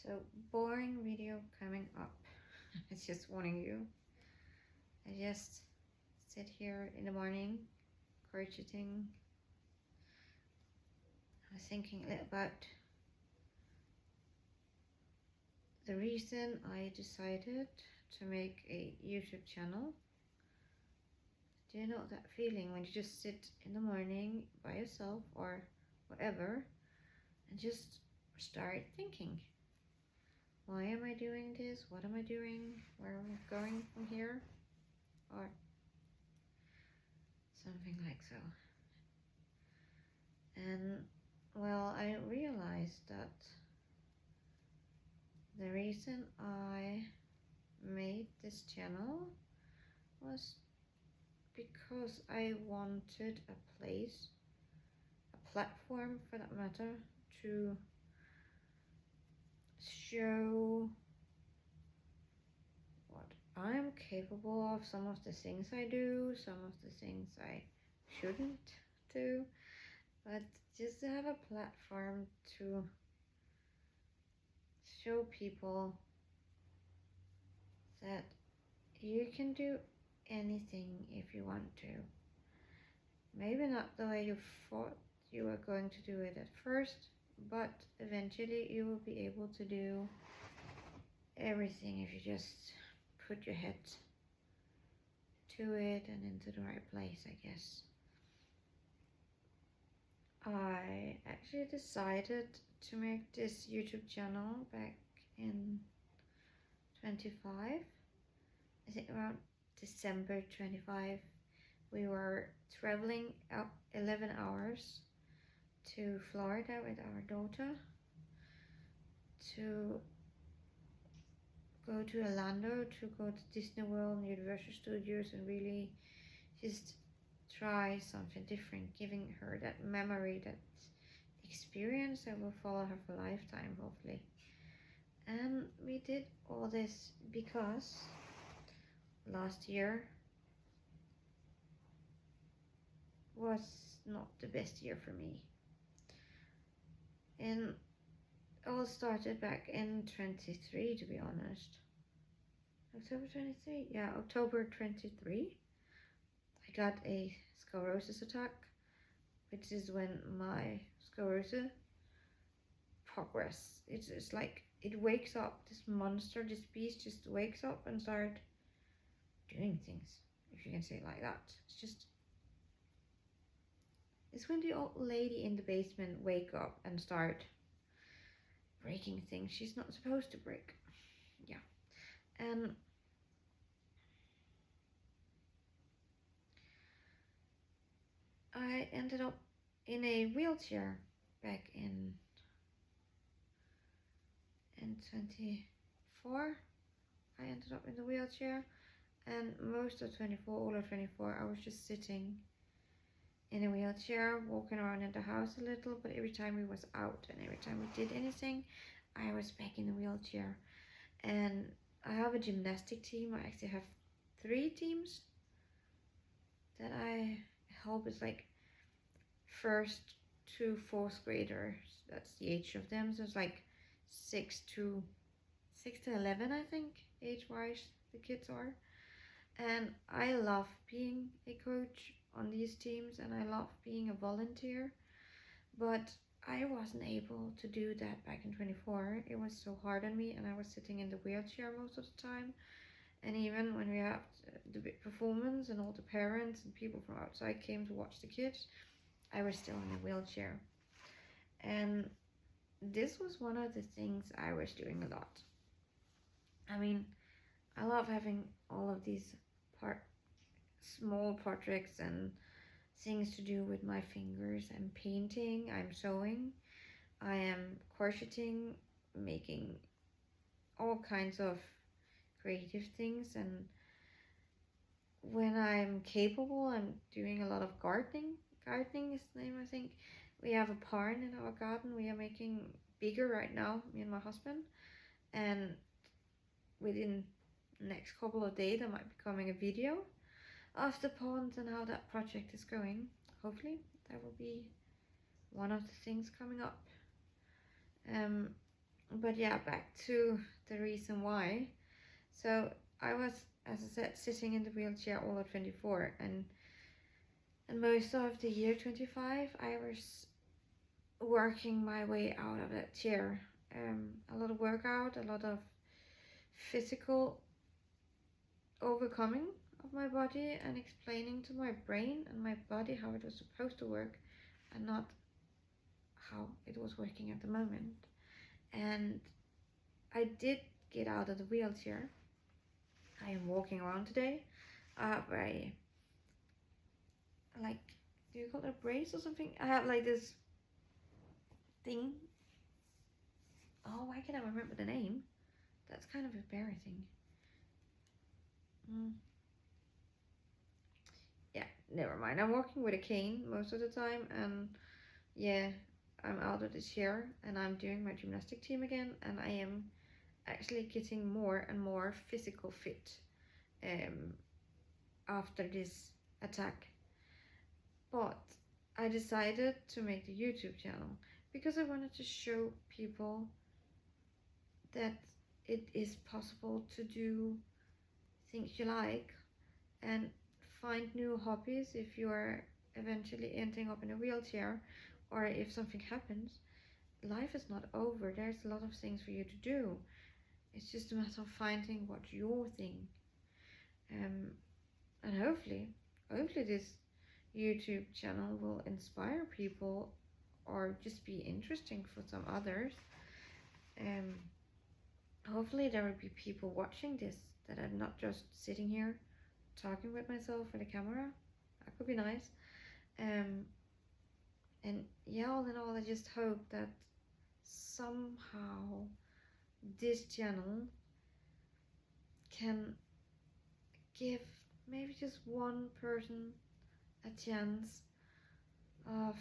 So, boring video coming up. It's just warning you. I just sit here in the morning, crocheting. I was thinking a little about the reason I decided to make a YouTube channel. Do you know that feeling when you just sit in the morning by yourself or whatever and just start thinking? Why am I doing this? What am I doing? Where am I going from here? Or something like so. And well, I realized that the reason I made this channel was because I wanted a place, a platform for that matter, to show what I'm capable of, some of the things I do, some of the things I shouldn't do, but just to have a platform to show people that you can do anything if you want to. Maybe not the way you thought you were going to do it at first, but eventually you will be able to do everything if you just put your head to it and into the right place, I guess. I actually decided to make this YouTube channel back in 25. I think around December 25. We were traveling out 11 hours to Florida with our daughter to go to Orlando, to go to Disney World and Universal Studios and really just try something different, giving her that memory, that experience that will follow her for a lifetime, hopefully. And we did all this because last year was not the best year for me. And it all started back in 23, to be honest. October 23? Yeah, October 23. I got a sclerosis attack, which is when my sclerosis progress. It's like it wakes up, this monster, this beast just wakes up and start doing things, if you can say it like that. It's when the old lady in the basement wake up and start breaking things she's not supposed to break. Yeah. And I ended up in a wheelchair back in 24. I ended up in the wheelchair, and most of 24, all of 24, I was just sitting in a wheelchair, walking around in the house a little, but every time we was out and every time we did anything, I was back in the wheelchair. And I have a gymnastic team. I actually have 3 teams that I help. It's like 1st to 4th graders. That's the age of them. So it's like 6 to 11, I think, age-wise the kids are. And I love being a coach on these teams, and I love being a volunteer, but I wasn't able to do that back in 24. It was so hard on me, and I was sitting in the wheelchair most of the time. And even when we had the big performance and all the parents and people from outside came to watch the kids, I was still in a wheelchair. And this was one of the things I was doing a lot. I mean, I love having all of these small projects and things to do with my fingers. I'm painting, I'm sewing, I am crocheting, making all kinds of creative things. And when I'm capable, I'm doing a lot of gardening. Gardening is the name, I think. We have a barn in our garden. We are making bigger right now, me and my husband. And within the next couple of days, there might be coming a video of the pond and how that project is going. Hopefully, that will be one of the things coming up. But yeah, back to the reason why. So I was, as I said, sitting in the wheelchair all of 24, and most of the year 25 I was working my way out of that chair. A lot of workout, a lot of physical overcoming of my body, and explaining to my brain and my body how it was supposed to work and not how it was working at the moment. And I did get out of the wheelchair. I am walking around today. I have a, like, do you call it a brace or something? I have like this thing. Oh, why can't I remember the name? That's kind of embarrassing. Yeah, never mind. I'm walking with a cane most of the time, and yeah, I'm out of the chair and I'm doing my gymnastic team again, and I am actually getting more and more physical fit um, after this attack. But I decided to make the YouTube channel because I wanted to show people that it is possible to do things you like and find new hobbies if you are eventually ending up in a wheelchair, or if something happens. Life is not over. There's a lot of things for you to do. It's just a matter of finding what your thing. And hopefully this YouTube channel will inspire people or just be interesting for some others. Um, Hopefully there will be people watching this, that I'm not just sitting here talking with myself with a camera. That could be nice. And yeah, all in all, I just hope that somehow this channel can give maybe just one person a chance of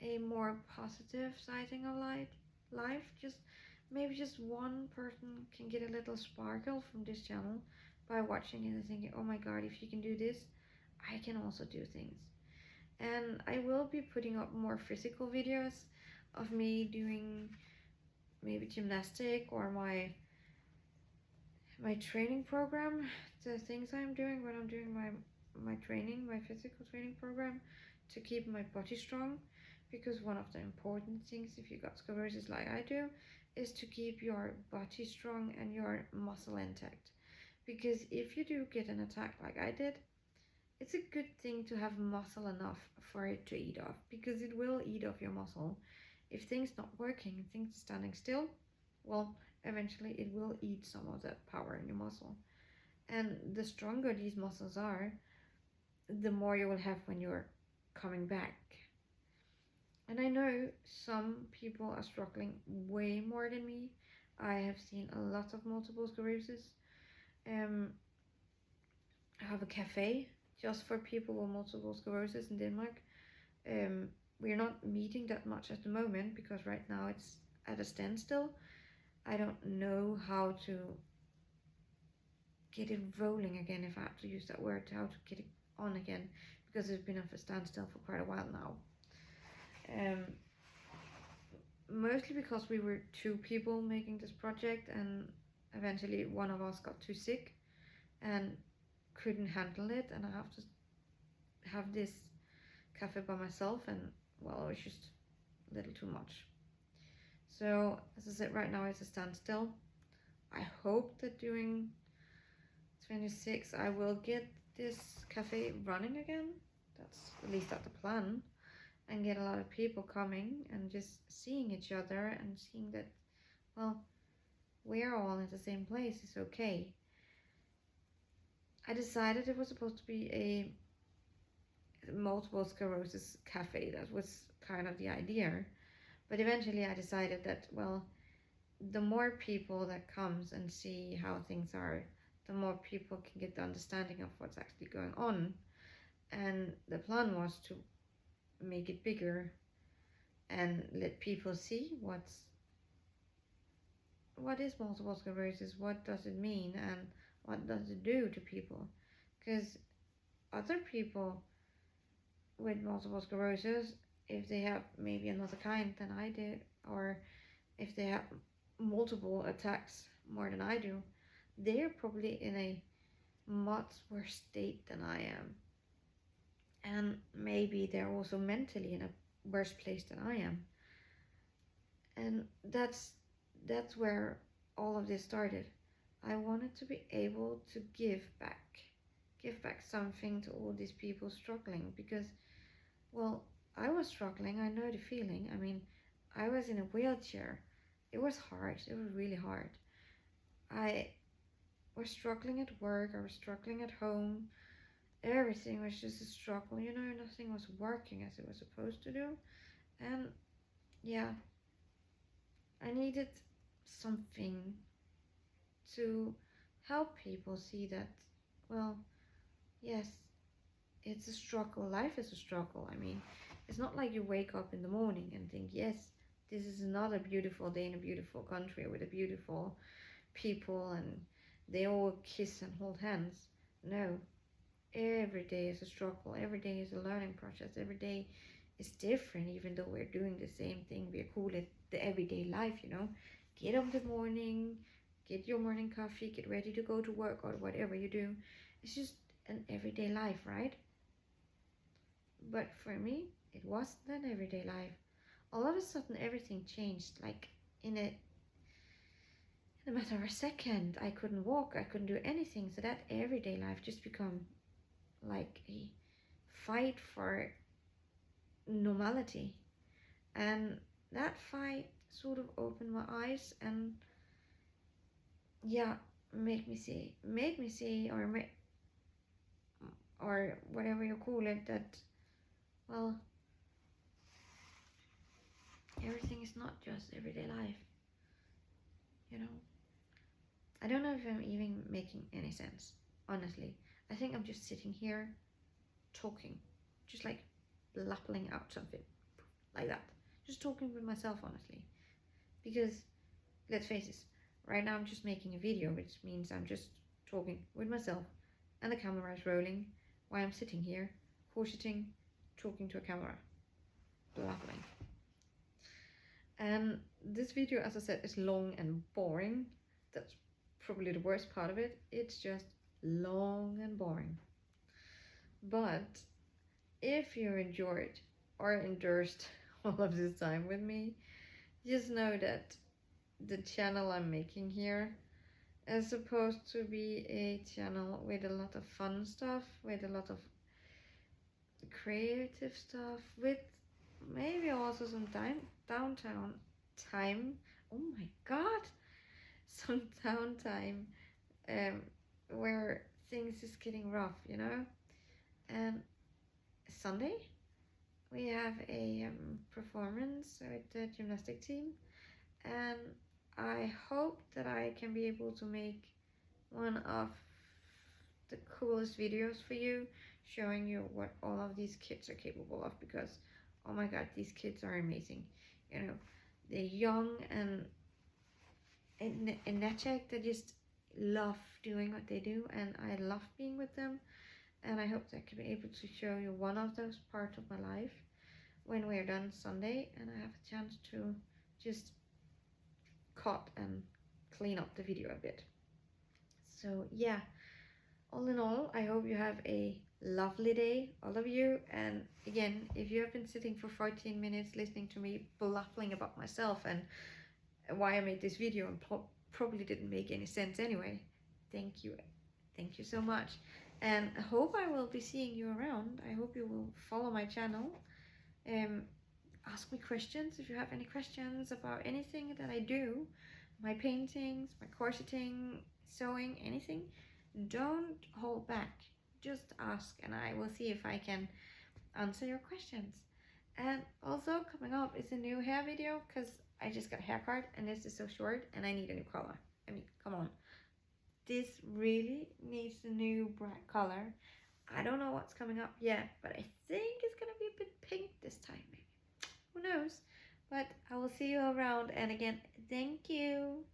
a more positive sighting of life. Just maybe just one person can get a little sparkle from this channel by watching it and thinking, oh my god, if you can do this, I can also do things. And I will be putting up more physical videos of me doing maybe gymnastic or my training program, the things I'm doing when I'm doing my training, my physical training program, to keep my body strong. Because one of the important things if you got sclerosis like I do is to keep your body strong and your muscle intact. Because if you do get an attack like I did, it's a good thing to have muscle enough for it to eat off, because it will eat off your muscle. If things not working, things standing still, well, eventually it will eat some of that power in your muscle. And the stronger these muscles are, the more you will have when you're coming back. And I know some people are struggling way more than me. I have seen a lot of multiple sclerosis. I have a cafe just for people with multiple sclerosis in Denmark. We're not meeting that much at the moment because right now it's at a standstill. I don't know how to get it rolling again, if I have to use that word, how to get it on again, because it's been off a standstill for quite a while now. Mostly because we were two people making this project, and eventually one of us got too sick and couldn't handle it, and I have to have this cafe by myself, and well, it was just a little too much. So as I said, right now it's a standstill. I hope that during 26 I will get this cafe running again. That's at least that's the plan. And get a lot of people coming and just seeing each other and seeing that, well, we're all in the same place. It's okay. I decided it was supposed to be a multiple sclerosis cafe. That was kind of the idea. But eventually I decided that, well, the more people that comes and see how things are, the more people can get the understanding of what's actually going on. And the plan was to make it bigger and let people see what is multiple sclerosis, what does it mean, and what does it do to people. Because other people with multiple sclerosis, if they have maybe another kind than I did, or if they have multiple attacks more than I do, they're probably in a much worse state than I am. And maybe they're also mentally in a worse place than I am. And that's where all of this started. I wanted to be able to give back something to all these people struggling, because, well, I was struggling. I know the feeling. I mean, I was in a wheelchair. It was hard. It was really hard. I was struggling at work. I was struggling at home. Everything was just a struggle. You know, nothing was working as it was supposed to do. And yeah, I needed something to help people see that, well, yes, it's a struggle. Life is a struggle. I mean, it's not like you wake up in the morning and think, yes, this is another beautiful day in a beautiful country with a beautiful people and they all kiss and hold hands. No, every day is a struggle. Every day is a learning process. Every day is different, even though we're doing the same thing. We call it the everyday life, you know. Get up in the morning, get your morning coffee, get ready to go to work or whatever you do. It's just an everyday life, right? But for me, it wasn't an everyday life. All of a sudden, everything changed, like in a matter of a second. I couldn't walk, I couldn't do anything. So that everyday life just become like a fight for normality. And that fight sort of opened my eyes and, yeah, made me see, or whatever you call it, that, well, everything is not just everyday life, you know. I don't know if I'm even making any sense, honestly. I think I'm just sitting here talking, just like blabbling out something like that, just talking with myself, honestly. Because let's face it, right now I'm just making a video, which means I'm just talking with myself and the camera is rolling while I'm sitting here horsesitting, talking to a camera, blabbling. And this video, as I said, is long and boring. That's probably the worst part of it. It's just long and boring. But if you enjoyed or endured all of this time with me, just know that the channel I'm making here is supposed to be a channel with a lot of fun stuff, with a lot of creative stuff, with maybe also some downtown time. Oh my god, some downtime where things is getting rough, you know. And Sunday we have a performance with the gymnastic team, and I hope that I can be able to make one of the coolest videos for you, showing you what all of these kids are capable of, because oh my god, these kids are amazing. You know, they're young and energetic. They just love doing what they do, and I love being with them. And I hope that I can be able to show you one of those parts of my life when we're done Sunday and I have a chance to just cut and clean up the video a bit. So yeah, all in all, I hope you have a lovely day, all of you. And again, if you have been sitting for 14 minutes listening to me blabbling about myself and why I made this video and probably didn't make any sense anyway, thank you so much. And I hope I will be seeing you around. I hope you will follow my channel. Ask me questions if you have any questions about anything that I do, my paintings, my corseting, sewing, anything. Don't hold back, just ask and I will see if I can answer your questions. And also coming up is a new hair video, because I just got a haircut and this is so short and I need a new color. I mean, come on, this really needs a new bright color. I don't know what's coming up yet, but I think it's gonna be a bit pink this time, maybe. Who knows? But I will see you around, and again, thank you.